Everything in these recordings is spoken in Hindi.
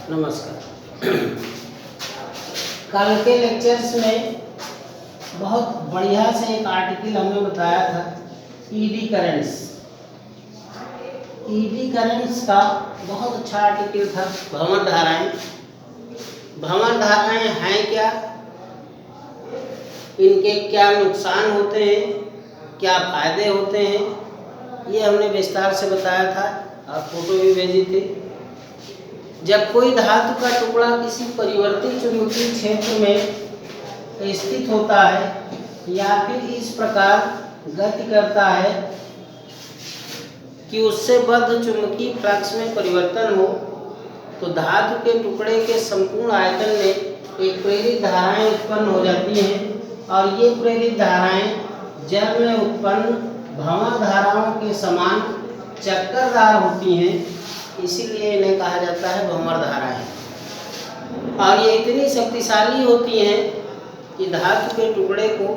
नमस्कार। कल के लेक्चर्स में बहुत बढ़िया से एक आर्टिकल हमने बताया था ईडी करंट्स। ईडी करंट्स का बहुत अच्छा आर्टिकल था। भ्रमण धाराएं, भ्रमण धाराएं हैं क्या, इनके क्या नुकसान होते हैं, क्या फायदे होते हैं, ये हमने विस्तार से बताया था और फोटो भी भेजी थी। जब कोई धातु का टुकड़ा किसी परिवर्ती चुंबकीय क्षेत्र में स्थित होता है या फिर इस प्रकार गति करता है कि उससे बद्ध चुंबकीय फ्लक्स में परिवर्तन हो, तो धातु के टुकड़े के संपूर्ण आयतन में एक प्रेरित धाराएं उत्पन्न हो जाती हैं और ये प्रेरित धाराएं जल में उत्पन्न भ्रमण धाराओं के समान चक्करदार होती हैं, इसीलिए इन्हें कहा जाता है भ्रमण धाराएं। और ये इतनी शक्तिशाली होती हैं कि धातु के टुकड़े को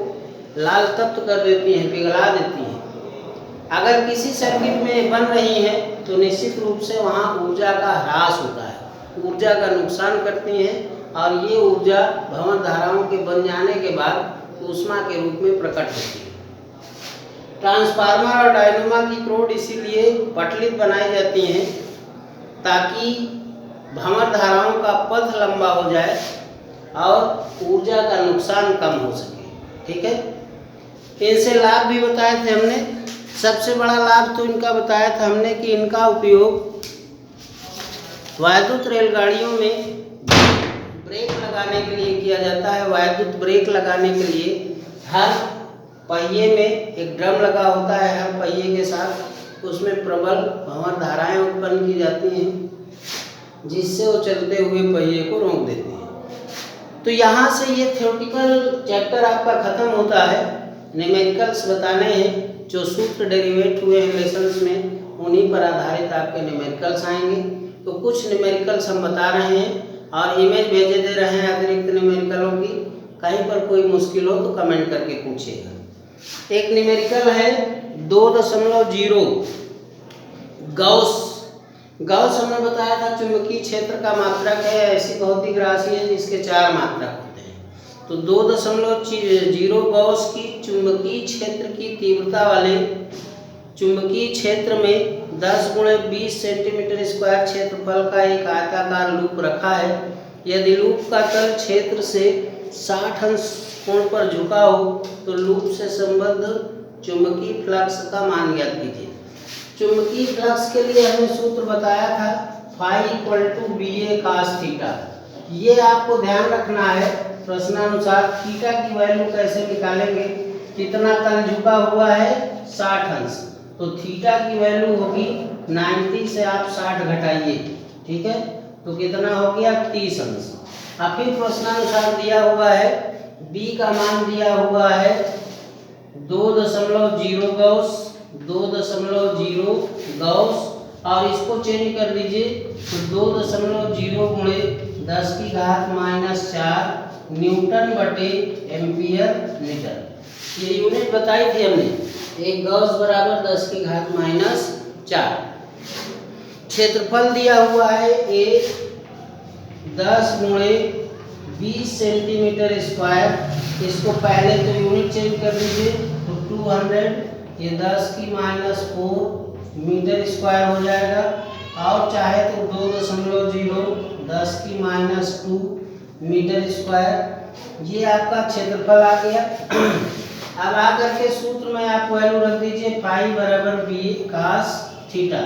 लाल तप्त कर देती हैं, पिघला देती हैं। अगर किसी सर्किट में बन रही है तो निश्चित रूप से वहाँ ऊर्जा का ह्रास होता है, ऊर्जा का नुकसान करती हैं और ये ऊर्जा भ्रमण धाराओं के बन जाने के बाद ऊष्मा के रूप में प्रकट होती है। ट्रांसफार्मर और डायनेमो की क्रोड इसीलिए पटलित बनाई जाती हैं ताकि भ्रमण धाराओं का पथ लंबा हो जाए और ऊर्जा का नुकसान कम हो सके। ठीक है, इनसे लाभ भी बताए थे हमने। सबसे बड़ा लाभ तो इनका बताया था हमने कि इनका उपयोग वैद्युत रेलगाड़ियों में ब्रेक लगाने के लिए किया जाता है। वैद्युत ब्रेक लगाने के लिए हर पहिए में एक ड्रम लगा होता है, हर पहिए के साथ उसमें प्रबल भ्रमण धाराएं उत्पन्न की जाती हैं जिससे वो चलते हुए पहिए को रोक देते हैं। तो यहाँ से ये थ्योरेटिकल चैप्टर आपका खत्म होता है। न्यूमेरिकल्स बताने हैं, जो सूत्र डेरिवेट हुए हैं लेसन्स में उन्हीं पर आधारित आपके न्यूमेरिकल्स आएंगे। तो कुछ न्यूमेरिकल्स हम बता रहे हैं और इमेज भेजे दे रहे हैं अतिरिक्त न्यूमेरिकलों की। कहीं पर कोई मुश्किल हो तो कमेंट करके पूछिएगा। एक न्यूमेरिकल है 2.0 गॉस। गॉस हमने बताया था चुंबकीय क्षेत्र का मात्रक है, ऐसी भौतिक राशि है जिसके 4 मात्रक होते हैं। तो 2.0 गॉस की चुंबकीय क्षेत्र की तीव्रता वाले चुंबकीय क्षेत्र में 10 × 20 सेंटीमीटर स्क्वायर क्षेत्रफल का एक आयताकार लूप रखा है। यदि लूप का तल क्षेत्र से 60 अंश कोण पर झुका हो तो लूप से संबद्ध चुंबकीय फ्लक्स का मान ज्ञात कीजिए। चुंबकीय फ्लक्स के लिए हमने सूत्र बताया था φ = BA cos थीटा। ये आपको ध्यान रखना है, प्रश्नानुसार थीटा की वैल्यू कैसे निकालेंगे। कितना तल झुका हुआ है 60 अंश, तो थीटा की वैल्यू होगी 90 से आप 60 घटाइए। ठीक है, तो कितना हो गया 30 अंश। अब फिर प्रश्नानुसार दिया हुआ है b का मान दिया हुआ है 2.0 गॉस, 2.0 गॉस और इसको चेंज कर दीजिए तो 2.0 × 10⁻⁴ न्यूटन बटे एम्पियर मीटर। ये यूनिट बताई थी हमने। एक गॉस बराबर 10⁻⁴। क्षेत्रफल दिया हुआ है A 10 × 20 सेंटीमीटर स्क्वायर। इसको पहले तो यूनिट चेंज कर दीजिए तो 200, ये 10⁻⁴ मीटर स्क्वायर हो जाएगा और चाहे तो 2.0 10⁻² मीटर स्क्वायर। ये आपका क्षेत्रफल आ गया। अब आकर के सूत्र में आप वैल्यू रख दीजिए φ = BA cos थीटा।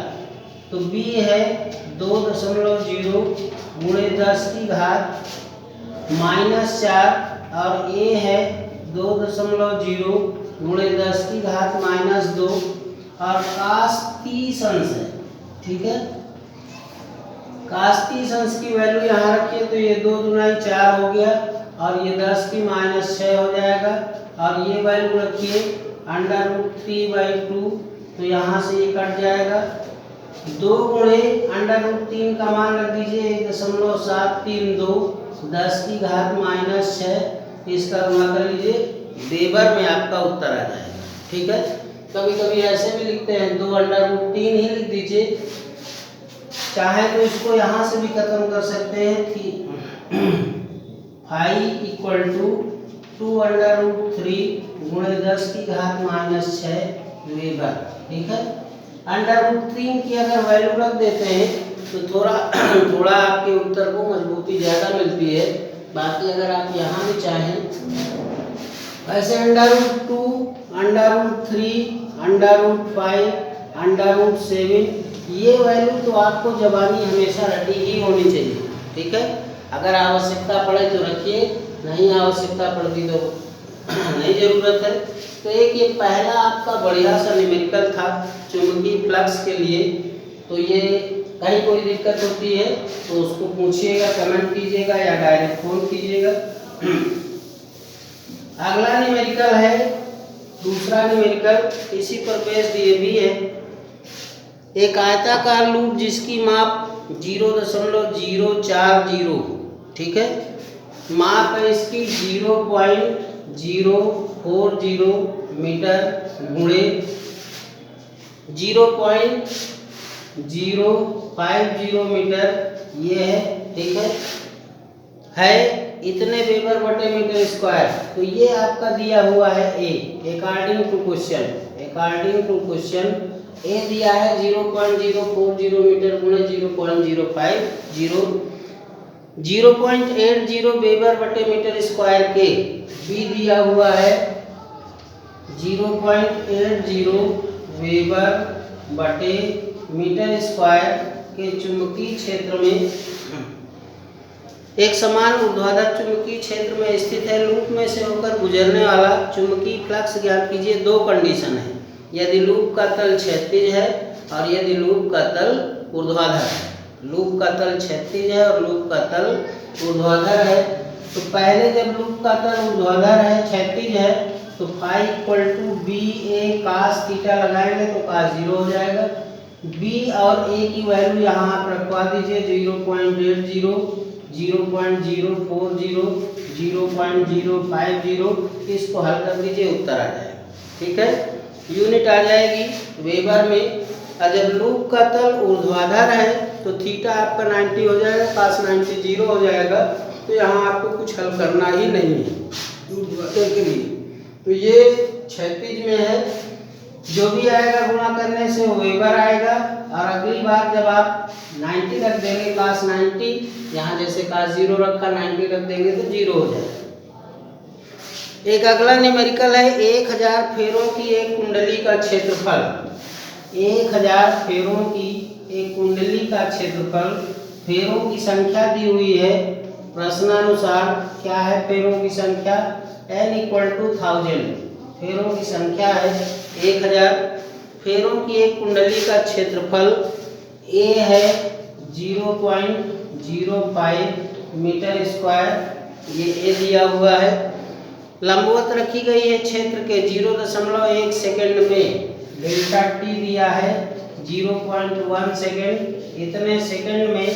तो B है 2.0 × 10⁻⁴ और A है 2.0 × 10⁻² और cos 30 अंश है। ठीक है, cos 30 अंश की वैल्यू यहाँ रखिए तो ये 2 × 4 हो गया और ये 10⁻⁶ हो जाएगा और ये वैल्यू रखिए √3/2, तो यहाँ से ये कट जाएगा। 2 × √3 का मान रख दीजिए 1.732 10⁻⁶, इसका गुणा कर लीजिए, वेबर में आपका उत्तर आ जाएगा। ठीक है, कभी कभी ऐसे भी लिखते हैं 2 √3 ही लिख दीजिए चाहे तो इसको यहाँ से भी खत्म कर सकते हैं कि फाई इक्वल टू 2√3 गुणे 10 की घात -6 वेबर। ठीक है, √3 की अगर वैल्यू रख देते हैं तो थोड़ा आपके उत्तर को मजबूती ज़्यादा मिलती है। बाकी अगर आप यहाँ भी चाहें ऐसे √2, √3, √5, √7 ये वैल्यू तो आपको जबानी हमेशा रटी ही होनी चाहिए। ठीक है, अगर आवश्यकता पड़े तो रखिए, नहीं आवश्यकता पड़ती तो नहीं ज़रूरत है। तो एक ये पहला आपका बढ़िया सा न्यूमेरिकल था चुंबकीय फ्लक्स के लिए। तो ये कहीं कोई दिक्कत होती है तो उसको पूछिएगा, कमेंट कीजिएगा या डायरेक्ट फ़ोन कीजिएगा। अगला न्यूमेरिकल है, दूसरा न्यूमेरिकल इसी पर बेस्ड ये भी है। एक आयताकार लूप जिसकी माप 0.040, ठीक है, माप है इसकी 0.040 मीटर गुणे 0.050 मीटर ये है। ठीक है इतने वेबर बटे मीटर स्क्वायर। तो ये आपका दिया हुआ है ए, अकॉर्डिंग टू क्वेश्चन ए दिया है 0.040 मीटर गुणे 0.050, 0.80 वेबर बटे मीटर स्क्वायर के। बी दिया हुआ है 0.80 वेबर बटे मीटर स्क्वायर के चुंबकीय क्षेत्र में एक समान ऊर्ध्वाधर चुंबकीय क्षेत्र में स्थित है। लूप में से होकर गुजरने वाला चुंबकीय फ्लक्स ज्ञात कीजिए। दो कंडीशन है, यदि लूप का तल क्षैतिज है और यदि लूप का तल ऊर्ध्वाधर है। लूप का तल क्षैतिज है और लूप का तल ऊर्ध्वाधर है। तो पहले जब लूप का तल ऊर्ध्वाधर है, क्षैतिज है, तो phi equal to B A cos theta लगाएंगे तो कास 0 हो जाएगा। बी और ए की वैल्यू यहाँ आप रखवा दीजिए 0.80, 0.040, 0.050। इसको हल कर दीजिए, उत्तर आ जाएगा। ठीक है, यूनिट आ जाएगी वेबर में। और जब लूप का तल ऊर्ध्वाधर है तो थीटा आपका 90 हो जाएगा, cos 90 0 हो जाएगा। तो यहाँ आपको कुछ हल करना ही नहीं है ऊर्ध्वाधर के लिए। तो ये क्षैतिज में है, जो भी आएगा गुणा करने से वो वेबर आएगा। और अगली बार जब आप 90 रख देंगे cos 90, यहाँ जैसे cos 0 रखा 90 रख देंगे तो 0 हो जाएगा। एक अगला न्यूमेरिकल है 1000 फेरों की एक कुंडली का क्षेत्रफल। 1000 फेरों की एक कुंडली का क्षेत्रफल, फेरों की संख्या दी हुई है प्रश्नानुसार। क्या है फेरों की संख्या? n इक्वल टू 1000 फेरों की संख्या है 1000। फेरों की एक कुंडली का क्षेत्रफल a है 0.05 मीटर स्क्वायर, ये a दिया हुआ है। लंबवत रखी गई है क्षेत्र के 0.1 सेकेंड में। डेल्टा टी दिया है 0.1 सेकेंड। इतने सेकेंड में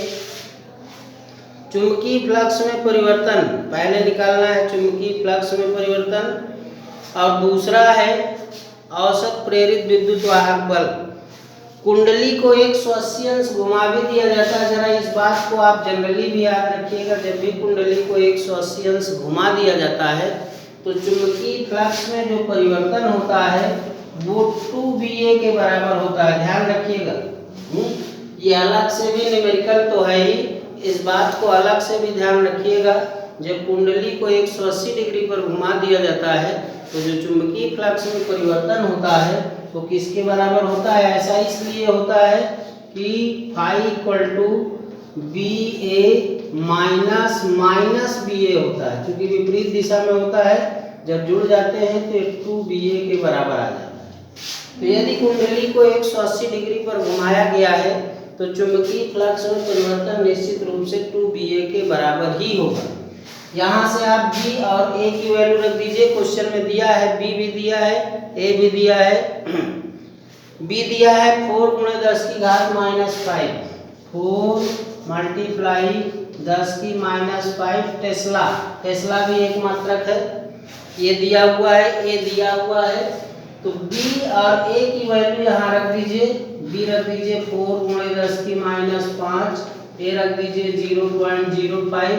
चुंबकीय फ्लक्स में परिवर्तन पहले निकालना है, चुंबकीय फ्लक्स में परिवर्तन। और दूसरा है औसत प्रेरित विद्युत वाहक बल। कुंडली को 180 अंश घुमा भी दिया जाता है। जरा इस बात को आप जनरली भी याद रखिएगा, जब भी कुंडली को 180 अंश घुमा दिया जाता है तो चुंबकीय फ्लक्स में जो परिवर्तन होता है वो 2BA के बराबर होता है। ध्यान रखिएगा, ये अलग से भी न्यूमेरिकल तो है ही, इस बात को अलग से भी ध्यान रखिएगा। जब कुंडली को 180 डिग्री पर घुमा दिया जाता है तो जो चुंबकीय फ्लक्स में परिवर्तन होता है वो किसके बराबर होता है? ऐसा इसलिए होता है कि phi equal to BA minus BA होता है, क्योंकि विपरीत दिशा में होता है। जब जुड़ जाते हैं तो 2BA के बराबर आ जाता है। तो यदि कुंडली को 180 डिग्री पर घुमाया गया है तो चुंबकीय फ्लक्स में परिवर्तन निश्चित रूप से 2BA के बराबर ही होगा। यहाँ से आप B और A की वैल्यू रख दीजिए। क्वेश्चन में दिया है B भी दिया है, A भी दिया है। B दिया है 4 गुणे 10 की घात -5, 4 मल्टीप्लाई 10 की -5 टेस्ला भी एक मात्रक है। ये दिया हुआ है, A दिया हुआ है। तो तो b और a की वैल्यू यहाँ रख दीजिए। b रख दीजिए 4 गुणे 10 की -5, a रख दीजिए 0.05,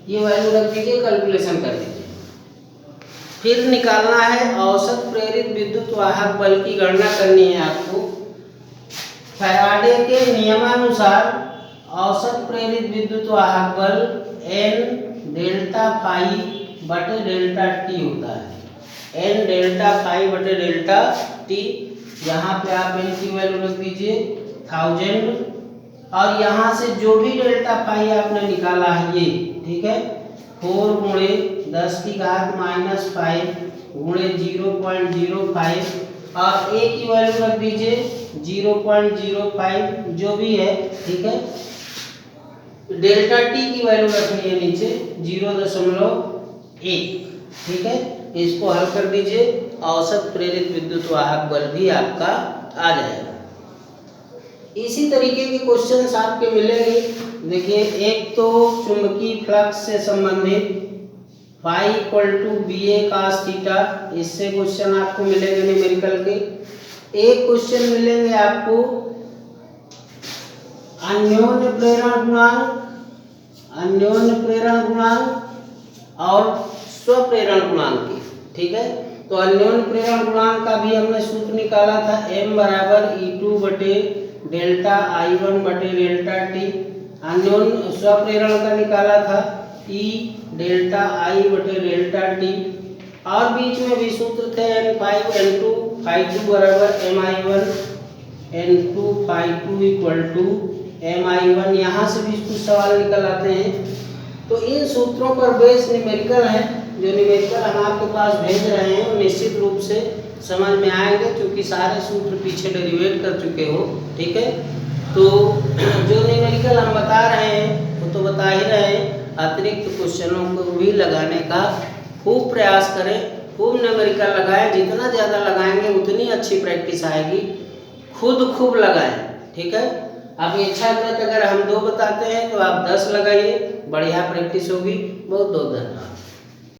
ये वैल्यू रख दीजिए, कैलकुलेशन कर दीजिए। फिर निकालना है औसत प्रेरित विद्युत वाहक बल की गणना करनी है आपको। फैराडे के नियमानुसार औसत प्रेरित विद्युत वाहक बल N डेल्टा फाई बटे डेल्टा टी होता है। N डेल्टा फाई बटे डेल्टा टी, यहाँ पे आप N की वैल्यू रख दीजिए 1000, और यहाँ से जो भी डेल्टा फाई आपने निकाला है ये, ठीक है, 4 गुणे 10 की घात -5 गुणे 0.05, और a की वैल्यू रख दीजिए 0.05 जो भी है, ठीक है। डेल्टा टी की वैल्यू रखनी है नीचे 0.1, ठीक है। इसको हल कर दीजिए, औसत प्रेरित विद्युत वाहक बल भी आपका आ जाएगा। इसी तरीके के क्वेश्चंस आपके मिलेंगे। देखिए, एक तो चुंबकीय फ्लक्स से संबंधित phi equal to BA cos theta, इससे क्वेश्चन आपको मिलेंगे न्यूमेरिकल के। एक क्वेश्चन मिलेंगे आपको अन्योन्य प्रेरण गुणांक और स्वप्रेरण गुणांक की, ठीक है। तो अन्योन्य प्रेरण गुणांक का भी हमने सूत्र निकाला था, m बराबर E2 बटे डेल्टा I1 बटे डेल्टा टी। अन्योन्य स्वप्रेरण का निकाला था E डेल्टा I बटे डेल्टा टी, और बीच में भी सूत्र थे N5 N2 φ2 बराबर MI1 N2 φ2 equal to MI1। यहाँ से भी कुछ सवाल निकल आते हैं। तो इन सूत्रों पर बेस न्यूमेरिकल है, जो न्यूमेरिकल हम आपके पास भेज रहे हैं वो निश्चित रूप से समझ में आएंगे, क्योंकि सारे सूत्र पीछे डेरिवेट कर चुके हो, ठीक है। तो जो न्यूमेरिकल हम बता रहे हैं वो तो बता ही रहे हैं, अतिरिक्त क्वेश्चनों को भी लगाने का खूब प्रयास करें, खूब न्यूमेरिकल लगाएं। जितना ज़्यादा लगाएंगे उतनी अच्छी प्रैक्टिस आएगी। खुद खूब लगाएं, ठीक है। आप इच्छाकृत अगर हम 2 बताते हैं तो आप 10 लगाइए, बढ़िया प्रैक्टिस होगी। बहुत बहुत धन्यवाद।